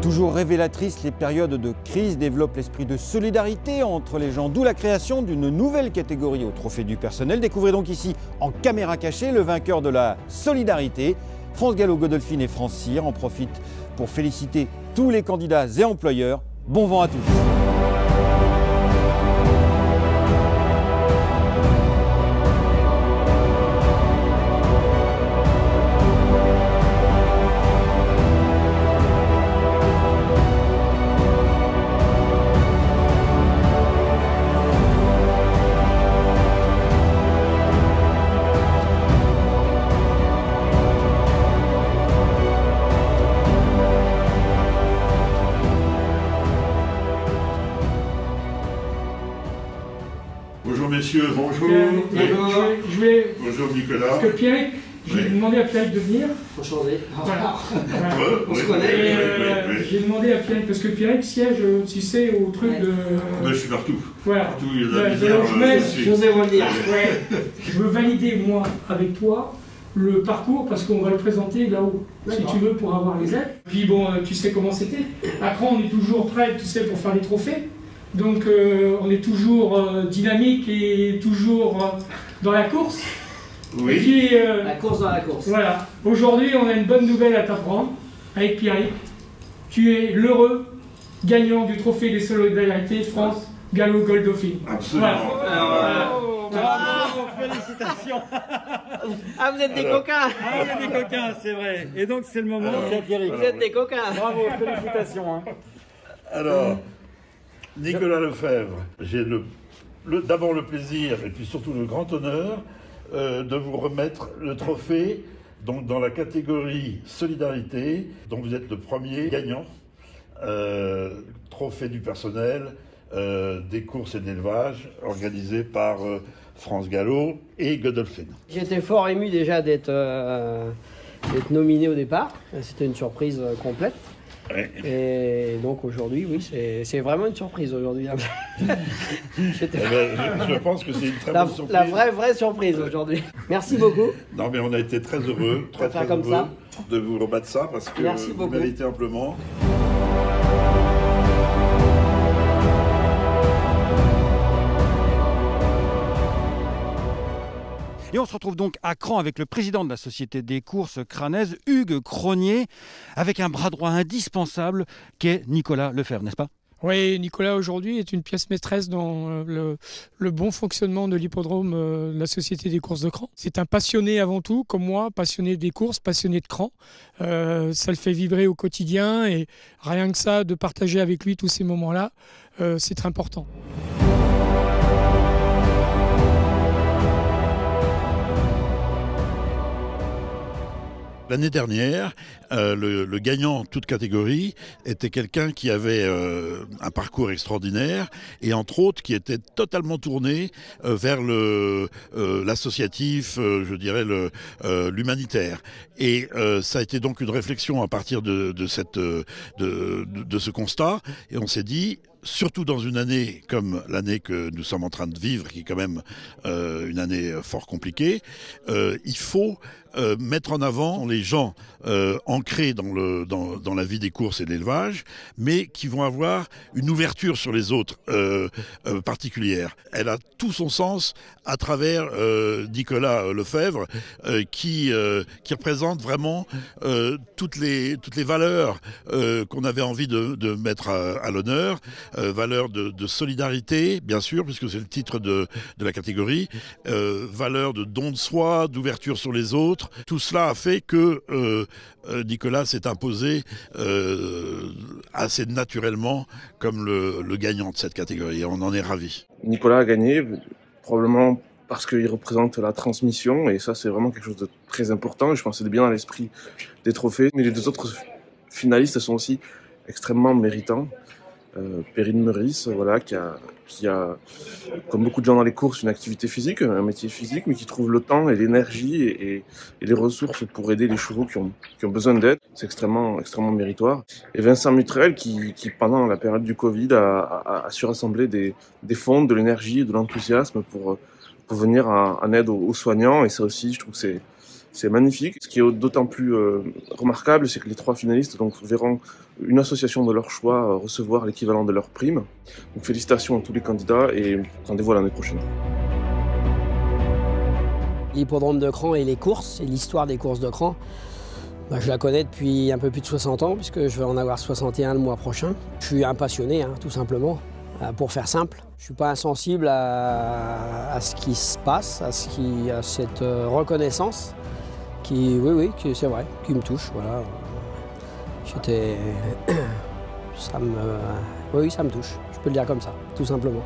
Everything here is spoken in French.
Toujours révélatrices, les périodes de crise développent l'esprit de solidarité entre les gens, d'où la création d'une nouvelle catégorie au trophée du personnel. Découvrez donc ici, en caméra cachée, le vainqueur de la solidarité. France Gallo, Godolphin et France Cyr en profitent pour féliciter tous les candidats et employeurs. Bon vent à tous. Bonjour messieurs, bonjour. Bonjour Nicolas. Parce que Pierrick, j'ai demandé à Pierrick de venir. Enchanté. Voilà. On se connaît. J'ai demandé à Pierrick, parce que Pierrick siège, tu sais, au truc de... Je suis partout. Voilà. Partout, il y a de la J'osais vous le dire. Je veux valider, moi, avec toi, le parcours, parce qu'on va le présenter là-haut, si tu veux, pour avoir les aides. Puis bon, tu sais comment c'était. À Cran, on est toujours prêt, tu sais, pour faire les trophées. Donc on est toujours dynamique et toujours dans la course. Oui. Et puis, La course dans la course. voilà. Aujourd'hui, on a une bonne nouvelle à t'apprendre avec Pierrick. Tu es l'heureux gagnant du trophée des solidarités France Gallo Godolphin. Absolument. Voilà. Bravo, félicitations. Ah, vous êtes des coquins. Ah, il y a des coquins, c'est vrai. Et donc c'est le moment, c'est Pierrick. Vous êtes des coquins. Bravo, félicitations. Alors, Nicolas Lefebvre, j'ai d'abord le plaisir et puis surtout le grand honneur de vous remettre le trophée donc dans la catégorie Solidarité, dont vous êtes le premier gagnant, trophée du personnel des courses et d'élevage organisé par France Gallo et Godolphin. J'étais fort ému déjà d'être nominé au départ. C'était une surprise complète. Ouais. Et donc aujourd'hui, oui, c'est vraiment une surprise aujourd'hui. Je pense que c'est une très bonne surprise. La vraie surprise aujourd'hui. Merci beaucoup. Non mais on a été très heureux, très comme heureux ça. de vous rebattre ça parce que Merci vous beaucoup. méritez amplement. Et on se retrouve donc à Cran avec le président de la Société des courses crânaises, Hugues Cronier, avec un bras droit indispensable qui est Nicolas Lefebvre, n'est-ce pas? Oui, Nicolas aujourd'hui est une pièce maîtresse dans le bon fonctionnement de l'hippodrome de la Société des courses de Cran. C'est un passionné avant tout, comme moi, passionné des courses, passionné de Cran. Ça le fait vibrer au quotidien et rien que ça, de partager avec lui tous ces moments-là, c'est très important. L'année dernière, le gagnant toute catégorie était quelqu'un qui avait un parcours extraordinaire et entre autres qui était totalement tourné vers l'associatif, je dirais l'humanitaire. Et ça a été donc une réflexion à partir de ce constat et on s'est dit, surtout dans une année comme l'année que nous sommes en train de vivre, qui est quand même une année fort compliquée, il faut mettre en avant les gens ancrés dans la vie des courses et de l'élevage, mais qui vont avoir une ouverture sur les autres particulière. Elle a tout son sens à travers Nicolas Lefebvre, qui représente vraiment toutes les valeurs qu'on avait envie de mettre à l'honneur, valeurs de solidarité, bien sûr, puisque c'est le titre de la catégorie, valeurs de don de soi, d'ouverture sur les autres. Tout cela a fait que Nicolas s'est imposé assez naturellement comme le gagnant de cette catégorie. Et on en est ravis. Nicolas a gagné, probablement parce qu'il représente la transmission, et ça c'est vraiment quelque chose de très important. Je pense que c'est bien dans l'esprit des trophées. Mais les deux autres finalistes sont aussi extrêmement méritants. Perrine Meurice, voilà, qui a, comme beaucoup de gens dans les courses, une activité physique, un métier physique, mais qui trouve le temps et l'énergie et les ressources pour aider les chevaux qui ont besoin d'aide. C'est extrêmement méritoire. Et Vincent Mutrel, qui pendant la période du Covid, a su rassembler des fonds, de l'énergie et de l'enthousiasme pour venir en aide aux soignants. Et ça aussi, je trouve que c'est magnifique. Ce qui est d'autant plus remarquable, c'est que les 3 finalistes verront une association de leur choix recevoir l'équivalent de leur prime. Donc félicitations à tous les candidats et rendez-vous à l'année prochaine. L'hippodrome de Cran et les courses, et l'histoire des courses de Cran, je la connais depuis un peu plus de 60 ans, puisque je vais en avoir 61 le mois prochain. Je suis un passionné, tout simplement, pour faire simple. Je ne suis pas insensible à ce qui se passe, à cette reconnaissance qui, oui, c'est vrai, qui me touche. Voilà. Oui, ça me touche, je peux le dire comme ça, tout simplement.